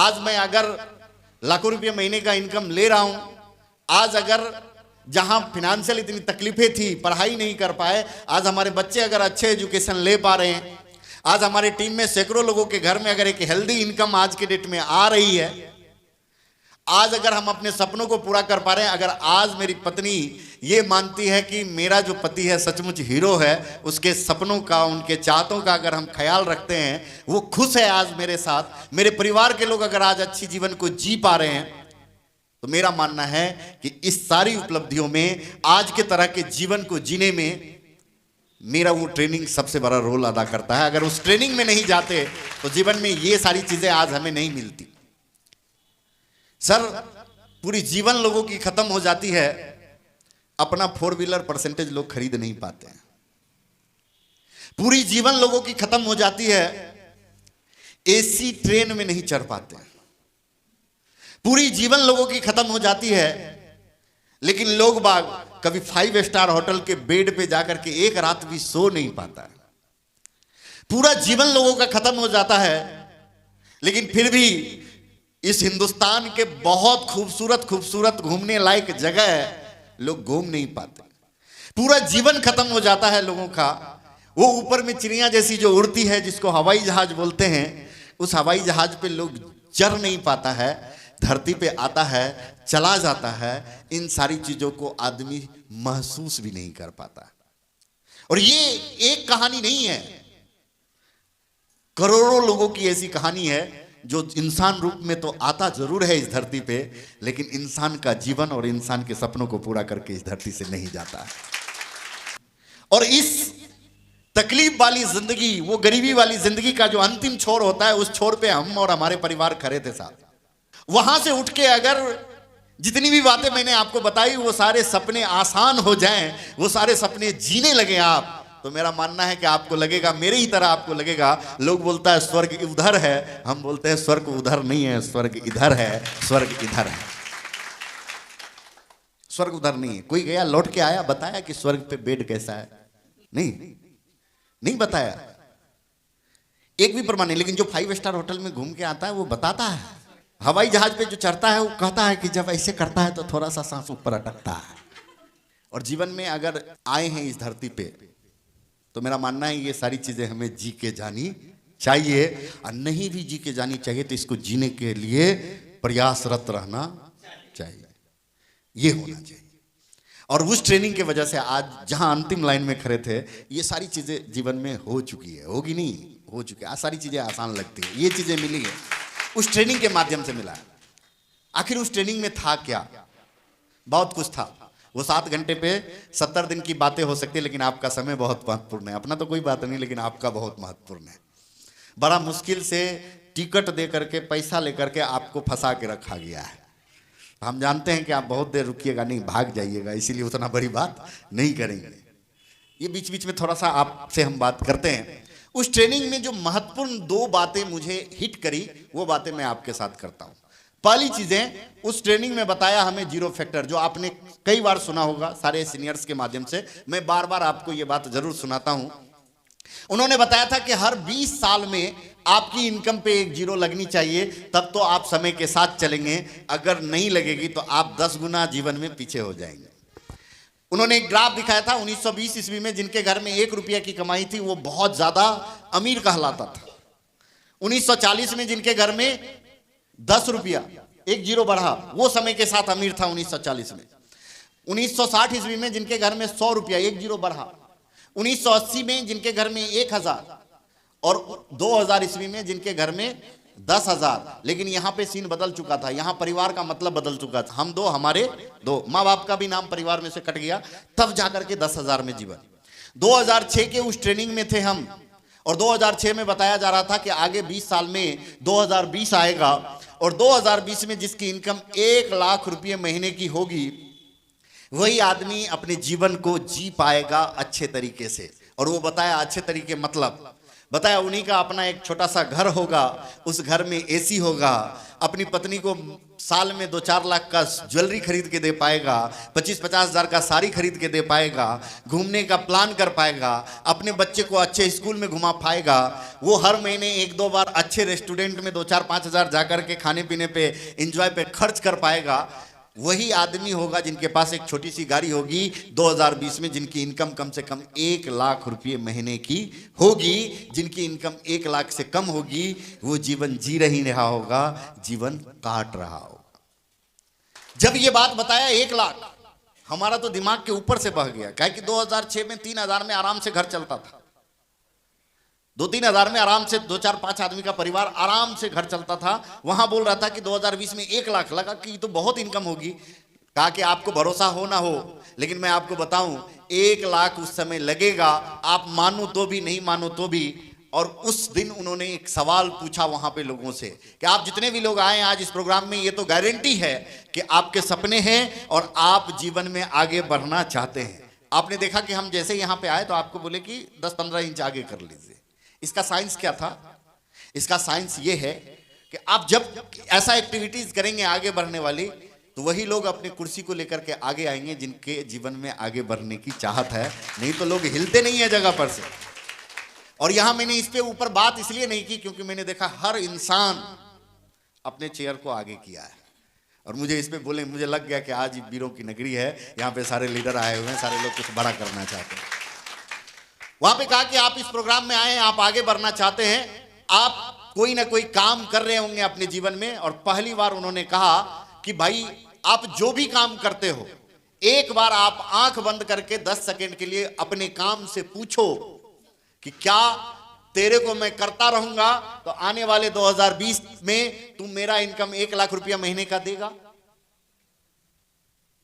आज मैं अगर लाखों रुपये महीने का इनकम ले रहा हूं, आज अगर जहां फिनेंशियल इतनी तकलीफें थी, पढ़ाई नहीं कर पाए, आज हमारे बच्चे अगर अच्छे एजुकेशन ले पा रहे हैं, आज हमारे टीम में सैकड़ों लोगों के घर में अगर एक हेल्दी इनकम आज के डेट में आ रही है, आज अगर हम अपने सपनों को पूरा कर पा रहे हैं, अगर आज मेरी पत्नी ये मानती है कि मेरा जो पति है सचमुच हीरो है, उसके सपनों का, उनके चाहतों का अगर हम ख्याल रखते हैं, वो खुश है आज मेरे साथ, मेरे परिवार के लोग अगर आज अच्छी जीवन को जी पा रहे हैं, तो मेरा मानना है कि इस सारी उपलब्धियों में आज के तरह के जीवन को जीने में मेरा वो ट्रेनिंग सबसे बड़ा रोल अदा करता है। अगर उस ट्रेनिंग में नहीं जाते तो जीवन में ये सारी चीजें आज हमें नहीं मिलती। सर, पूरी जीवन लोगों की खत्म हो जाती है, अपना 4 व्हीलर परसेंटेज लोग खरीद नहीं पाते हैं। पूरी जीवन लोगों की खत्म हो जाती है, एसी ट्रेन में नहीं चढ़ पाते हैं। पूरी जीवन लोगों की खत्म हो जाती है, लेकिन लोग बाग कभी 5 स्टार होटल के बेड पे जाकर के एक रात भी सो नहीं पाता है। पूरा जीवन लोगों का खत्म हो जाता है, लेकिन फिर भी इस हिंदुस्तान के बहुत खूबसूरत खूबसूरत घूमने लायक जगह लोग घूम नहीं पाते। पूरा जीवन खत्म हो जाता है लोगों का, वो ऊपर में चिड़िया जैसी जो उड़ती है, जिसको हवाई जहाज बोलते हैं, उस हवाई जहाज पे लोग चढ़ नहीं पाता है, धरती पे आता है, चला जाता है, इन सारी चीजों को आदमी महसूस भी नहीं कर पाता। और ये एक कहानी नहीं है, करोड़ों लोगों की ऐसी कहानी है जो इंसान रूप में तो आता जरूर है इस धरती पे, लेकिन इंसान का जीवन और इंसान के सपनों को पूरा करके इस धरती से नहीं जाता है। और इस तकलीफ वाली जिंदगी, वो गरीबी वाली जिंदगी का जो अंतिम छोर होता है, उस छोर पे हम और हमारे परिवार खड़े थे साथ। वहां से उठ के अगर जितनी भी बातें मैंने आपको बताई, वो सारे सपने आसान हो जाएं, वो सारे सपने जीने लगे आप, तो मेरा मानना है कि आपको लगेगा, मेरे ही तरह आपको लगेगा, लोग बोलता है स्वर्ग उधर है, हम बोलते हैं स्वर्ग उधर नहीं है, स्वर्ग इधर है, स्वर्ग इधर है, स्वर्ग उधर नहीं है। कोई गया लौट के आया, बताया कि स्वर्ग पे बेड कैसा है? नहीं बताया, एक भी प्रमाण नहीं। लेकिन जो 5 स्टार होटल में घूम के आता है वो बताता है, हवाई जहाज पे जो चढ़ता है वो कहता है कि जब ऐसे करता है तो थोड़ा सा सांस ऊपर अटकता है। और जीवन में अगर आए हैं इस धरती पे, तो मेरा मानना है ये सारी चीजें हमें जी के जानी चाहिए, और नहीं भी जी के जानी चाहिए तो इसको जीने के लिए प्रयासरत रहना चाहिए, ये होना चाहिए। और उस ट्रेनिंग के वजह से आज जहां अंतिम लाइन में खड़े थे, ये सारी चीजें जीवन में हो चुकी है, होगी नहीं, हो चुकी है। आज सारी चीजें आसान लगती है, ये चीजें मिली है, उस ट्रेनिंग के माध्यम से मिला है। आखिर उस ट्रेनिंग में था क्या? बहुत कुछ था। वो 7 घंटे पे 70 दिन की बातें हो सकती है, लेकिन आपका समय बहुत महत्वपूर्ण है। अपना तो कोई बात नहीं, लेकिन आपका बहुत महत्वपूर्ण है। बड़ा मुश्किल से टिकट दे करके, पैसा लेकर के आपको फंसा के रखा गया है। हम जानते हैं कि आप बहुत देर रुकिएगा नहीं, भाग जाइएगा, इसीलिए उतना बड़ी बात नहीं करेंगे। ये बीच बीच में थोड़ा सा आपसे हम बात करते हैं। उस ट्रेनिंग में जो महत्वपूर्ण 2 बातें मुझे हिट करी, वो बातें मैं आपके साथ करता हूं। पहली चीजें, उस ट्रेनिंग में बताया हमें जीरो फैक्टर, जो आपने कई बार सुना होगा सारे सीनियर्स के माध्यम से, मैं बार बार आपको ये बात जरूर सुनाता हूं। उन्होंने बताया था कि हर 20 साल में आपकी इनकम पे एक जीरो लगनी चाहिए, तब तो आप समय के साथ चलेंगे, अगर नहीं लगेगी तो आप 10 गुना जीवन में पीछे हो जाएंगे। उन्होंने एक ग्राफ दिखाया था, 1920 ईस्वी में जिनके घर में 1 रुपया की कमाई थी वो बहुत ज्यादा अमीर कहलाता था। 1940 में जिनके घर में 10 रुपया, एक जीरो बढ़ा, वो समय के साथ अमीर था 1940 में। 1960 ईस्वी में जिनके घर में 100 रुपया, एक जीरो बढ़ा। 1980 में जिनके घर में 1000, और 2000 ईस्वी में जिनके घर में 10,000। लेकिन यहाँ पे सीन बदल चुका था, यहाँ परिवार का मतलब बदल चुका था। हम 2, हमारे 2, माँ बाप का भी नाम परिवार में से कट गया, तब जाकर के 10,000 में जीवन। 2006 के उस ट्रेनिंग में थे हम, और 2006 में बताया जा रहा था कि आगे 20 साल में 2020 आएगा, और 2020 में जिसकी इनकम 1 लाख रुपये महीने की होगी, वही आदमी अपने जीवन को जी पाएगा अच्छे तरीके से। और वो बताया अच्छे तरीके मतलब बताया उन्हीं का अपना एक छोटा सा घर होगा, उस घर में एसी होगा, अपनी पत्नी को साल में 2-4 लाख का ज्वेलरी खरीद के दे पाएगा, 25-50 हजार का साड़ी खरीद के दे पाएगा, घूमने का प्लान कर पाएगा, अपने बच्चे को अच्छे स्कूल में घुमा पाएगा, वो हर महीने 1-2 बार अच्छे रेस्टोरेंट में 2-4-5 हजार जाकर के खाने पीने पे एंजॉय पे खर्च कर पाएगा। वही आदमी होगा जिनके पास एक छोटी सी गाड़ी होगी 2020 में, जिनकी इनकम कम से कम 1 लाख रुपये महीने की होगी, जिनकी इनकम 1 लाख से कम होगी, वो जीवन जी नहीं रहा होगा, जीवन काट रहा होगा। जब ये बात बताया 1 लाख, हमारा तो दिमाग के ऊपर से बह गया। क्या कि 2006 में 3,000 में आराम से घर चलता था, 2-3 हजार में आराम से 2-4-5 आदमी का परिवार आराम से घर चलता था। वहां बोल रहा था कि 2020 में 1 लाख। लगा कि ये तो बहुत इनकम होगी। कहा कि आपको भरोसा हो ना हो, लेकिन मैं आपको बताऊं 1 लाख उस समय लगेगा, आप मानो तो भी नहीं मानो तो भी। और उस दिन उन्होंने एक सवाल पूछा वहां पे लोगों से कि आप जितने भी लोग आए आज इस प्रोग्राम में, ये तो गारंटी है कि आपके सपने हैं और आप जीवन में आगे बढ़ना चाहते हैं। आपने देखा कि हम जैसे यहां पे आए तो आपको बोले कि 10-15 इंच आगे कर लीजिए। इसका साइंस क्या था? इसका साइंस ये है कि आप जब ऐसा एक्टिविटीज करेंगे आगे बढ़ने वाली, तो वही लोग अपनी कुर्सी को लेकर के आगे आएंगे जिनके जीवन में आगे बढ़ने की चाहत है। नहीं तो लोग हिलते नहीं है जगह पर से। और यहां मैंने इस पे ऊपर बात इसलिए नहीं की क्योंकि मैंने देखा हर इंसान अपने चेयर को आगे किया है। और मुझे इस पे बोले, मुझे लग गया कि आज वीरों की नगरी है, यहाँ पे सारे लीडर आए हुए हैं, सारे लोग कुछ बड़ा करना चाहते हैं। वहां पे कहा कि आप इस प्रोग्राम में आए हैं, आप आगे बढ़ना चाहते हैं, आप कोई ना कोई काम कर रहे होंगे अपने जीवन में। और पहली बार उन्होंने कहा कि भाई आप जो भी काम करते हो, एक बार आप आंख बंद करके 10 सेकंड के लिए अपने काम से पूछो कि क्या तेरे को मैं करता रहूंगा तो आने वाले 2020 में तू मेरा इनकम 1 लाख रुपया महीने का देगा?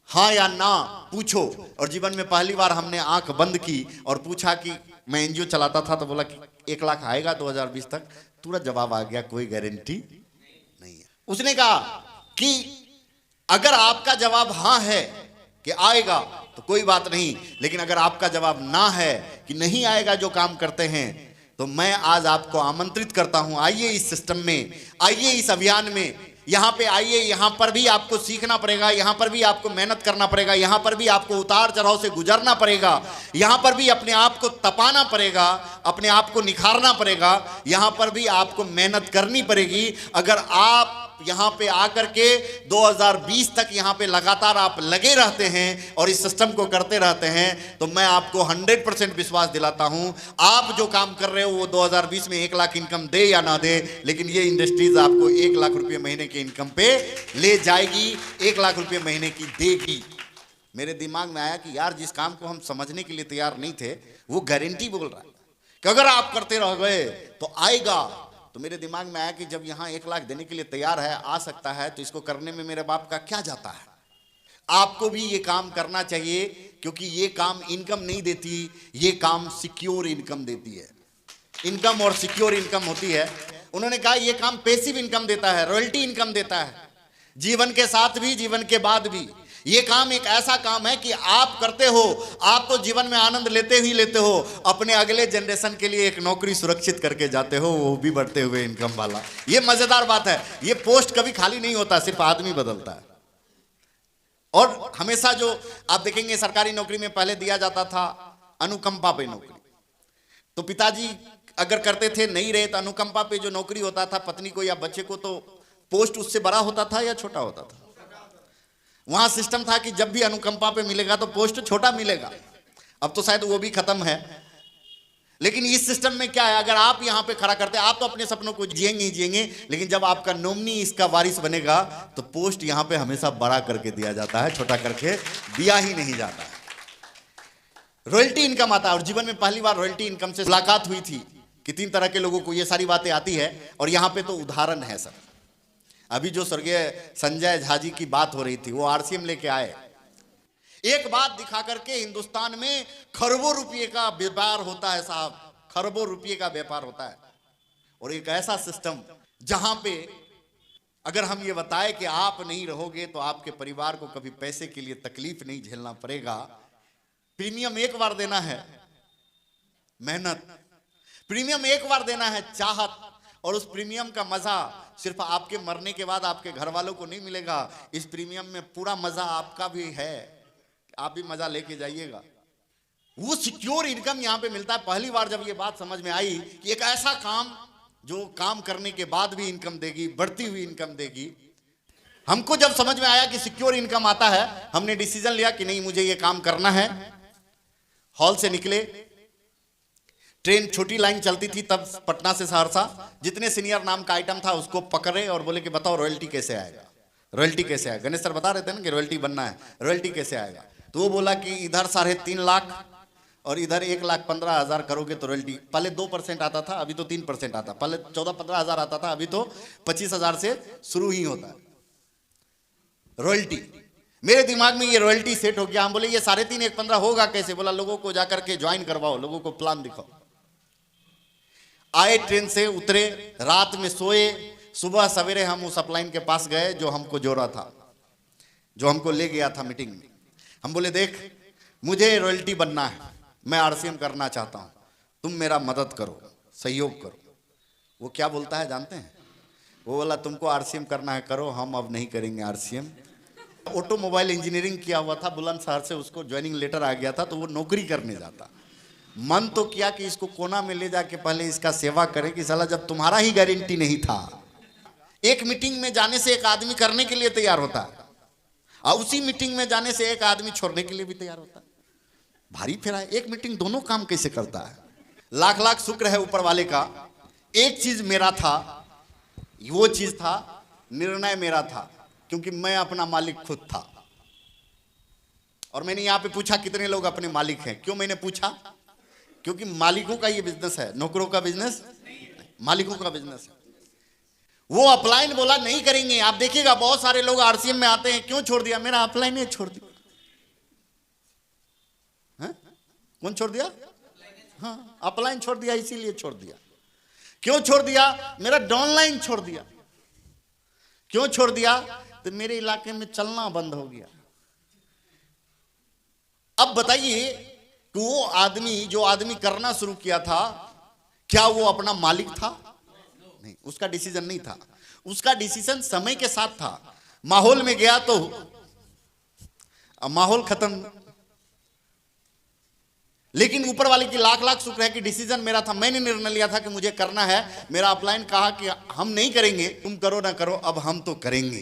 हाँ या ना पूछो। और जीवन में पहली बार हमने आंख बंद की और पूछा कि मैं एनजीओ चलाता था, तो बोला कि 1 लाख आएगा 2020 तक। तुरंत जवाब आ गया, कोई गारंटी नहीं है। उसने कहा कि अगर आपका जवाब हाँ है कि आएगा तो कोई बात नहीं, लेकिन अगर आपका जवाब ना है कि नहीं आएगा जो काम करते हैं, तो मैं आज आपको आमंत्रित करता हूं, आइए इस सिस्टम में, आइए इस अभियान में, यहां पे आइए। यहां पर भी आपको सीखना पड़ेगा, यहां पर भी आपको मेहनत करना पड़ेगा, यहां पर भी आपको उतार चढ़ाव से गुजरना पड़ेगा, यहां पर भी अपने आप को तपाना पड़ेगा, अपने आप को निखारना पड़ेगा, यहां पर भी आपको मेहनत करनी पड़ेगी। अगर आप यहां पे आकर के 2020 तक यहां पे लगातार आप लगे रहते हैं और इस सिस्टम को करते रहते हैं, तो मैं आपको 100% विश्वास दिलाता हूं, आप जो काम कर रहे हो वो 2020 में 1 लाख इनकम दे या ना दे, लेकिन ये इंडस्ट्रीज आपको 1 लाख रुपये महीने के इनकम पे ले जाएगी, 1 लाख रुपये महीने की देगी। मेरे दिमाग में आया कि यार जिस काम को हम समझने के लिए तैयार नहीं थे, वो गारंटी बोल रहा है कि अगर आप करते रह गए तो आएगा। तो मेरे दिमाग में आया कि जब यहां 1 लाख देने के लिए तैयार है, आ सकता है, तो इसको करने में मेरे बाप का क्या जाता है? आपको भी ये काम करना चाहिए, क्योंकि ये काम इनकम नहीं देती, ये काम सिक्योर इनकम देती है। इनकम और सिक्योर इनकम होती है। उन्होंने कहा ये काम पैसिव इनकम देता है, रॉयल्टी इनकम देता है, जीवन के साथ भी जीवन के बाद भी। ये काम एक ऐसा काम है कि आप करते हो, आप तो जीवन में आनंद लेते ही लेते हो, अपने अगले जनरेशन के लिए एक नौकरी सुरक्षित करके जाते हो, वो भी बढ़ते हुए इनकम वाला। ये मजेदार बात है। ये पोस्ट कभी खाली नहीं होता, सिर्फ आदमी बदलता है। और हमेशा जो आप देखेंगे सरकारी नौकरी में पहले दिया जाता था अनुकंपा पे नौकरी, तो पिताजी अगर करते थे, नहीं रहे तो अनुकंपा पे जो नौकरी होता था पत्नी को या बच्चे को, तो पोस्ट उससे बड़ा होता था या छोटा होता था? वहां सिस्टम था कि जब भी अनुकंपा पे मिलेगा तो पोस्ट छोटा मिलेगा। अब तो शायद वो भी खत्म है, लेकिन इस सिस्टम में क्या है, अगर आप यहां पे खड़ा करते, आप तो अपने सपनों को जिएंगे ही जिएंगे, लेकिन जब आपका नॉमिनी इसका वारिस बनेगा तो पोस्ट यहां पे हमेशा बड़ा करके दिया जाता है, छोटा करके दिया ही नहीं जाता है। रॉयल्टी इनकम आता है। और जीवन में पहली बार रॉयल्टी इनकम से मुलाकात हुई थी कि 3 तरह के लोगों को ये सारी बातें आती है। और यहां पे तो उदाहरण है सब। अभी जो स्वर्गीय संजय झा जी की बात हो रही थी, वो आरसीएम लेके आए, एक बात दिखा करके हिंदुस्तान में खरबों रुपये का व्यापार होता है साहब, खरबों रुपये का व्यापार होता है। और एक ऐसा सिस्टम जहां पे अगर हम ये बताएं कि आप नहीं रहोगे तो आपके परिवार को कभी पैसे के लिए तकलीफ नहीं झेलना पड़ेगा, प्रीमियम एक बार देना है, मेहनत प्रीमियम एक बार देना है, चाहत, और उस प्रीमियम का मजा सिर्फ आपके मरने के बाद आपके घर वालों को नहीं मिलेगा। इस प्रीमियम में पूरा मजा आपका भी है, आप भी मजा लेके जाइएगा। वो सिक्योर इनकम यहां पे मिलता है। पहली बार जब ये बात समझ में आई कि एक ऐसा काम जो काम करने के बाद भी इनकम देगी, बढ़ती हुई इनकम देगी, हमको जब समझ में आया कि सिक्योर इनकम आता है, हमने डिसीजन लिया कि नहीं, मुझे ये काम करना है। हॉल से निकले, ट्रेन छोटी लाइन चलती थी तब पटना से सहरसा, जितने सीनियर नाम का आइटम था उसको पकड़े और बोले कि बताओ रॉयल्टी कैसे आएगा, रॉयल्टी कैसे आएगा। गणेश सर बता रहे थे ना कि रॉयल्टी बनना है, रॉयल्टी कैसे आएगा। तो वो बोला कि इधर 3.5 लाख और इधर 1,15,000 करोगे तो रॉयल्टी। पहले 2% आता था, अभी तो 3% आता। पहले 14-15 हजार आता था, अभी तो 25,000 से शुरू ही होता है रॉयल्टी। मेरे दिमाग में ये रॉयल्टी सेट हो गया। हम बोले ये 3.5 1.15 होगा कैसे। बोला लोगों को जाकर के ज्वाइन करवाओ, लोगों को प्लान दिखाओ। आए, ट्रेन से उतरे, रात में सोए, सुबह सवेरे हम उस अपलाइन के पास गए जो हमको जोड़ा था, जो हमको ले गया था मीटिंग में। हम बोले देख, मुझे रॉयल्टी बनना है, मैं आरसीएम करना चाहता हूं, तुम मेरा मदद करो, सहयोग करो। वो क्या बोलता है जानते हैं? वो बोला तुमको आरसीएम करना है करो, हम अब नहीं करेंगे आरसीएम। ऑटोमोबाइल इंजीनियरिंग किया हुआ था बुलंदशहर से, उसको ज्वाइनिंग लेटर आ गया था, तो वो नौकरी करने जाता। मन तो किया कि इसको कोना में ले जाके पहले इसका सेवा करें कि साला जब तुम्हारा ही गारंटी नहीं था। एक मीटिंग में जाने से एक आदमी करने के लिए तैयार होता है, और उसी मीटिंग में जाने से एक आदमी छोड़ने के लिए भी तैयार होता है। भारी फेरा है। एक मीटिंग दोनों काम कैसे करता है? लाख लाख शुक्र है ऊपर वाले का। एक चीज मेरा था, वो चीज था, निर्णय मेरा था, क्योंकि मैं अपना मालिक खुद था। और मैंने यहां पे पूछा कितने लोग अपने मालिक हैं। क्यों मैंने पूछा? क्योंकि मालिकों का ये बिजनेस है, नौकरों का बिजनेस, मालिकों का बिजनेस है। वो अपलाइन बोला नहीं करेंगे। आप देखिएगा बहुत सारे लोग आरसीएम में आते हैं, क्यों छोड़ दिया? मेरा अपलाइन ने छोड़ दिया। कौन छोड़ दिया? हाँ, अपलाइन छोड़ दिया, इसीलिए छोड़ दिया। क्यों छोड़ दिया? मेरा डाउनलाइन छोड़ दिया। क्यों छोड़ दिया? तो मेरे इलाके में चलना बंद हो गया। अब बताइए कि वो आदमी, जो आदमी करना शुरू किया था, क्या वो अपना मालिक था? नहीं, उसका डिसीजन नहीं था। उसका डिसीजन समय के साथ था। माहौल में गया तो माहौल खत्म। लेकिन ऊपर वाले की लाख लाख शुक्र है कि डिसीजन मेरा था। मैंने निर्णय लिया था कि मुझे करना है। मेरा अपलाइन कहा कि हम नहीं करेंगे, तुम करो ना करो, अब हम तो करेंगे।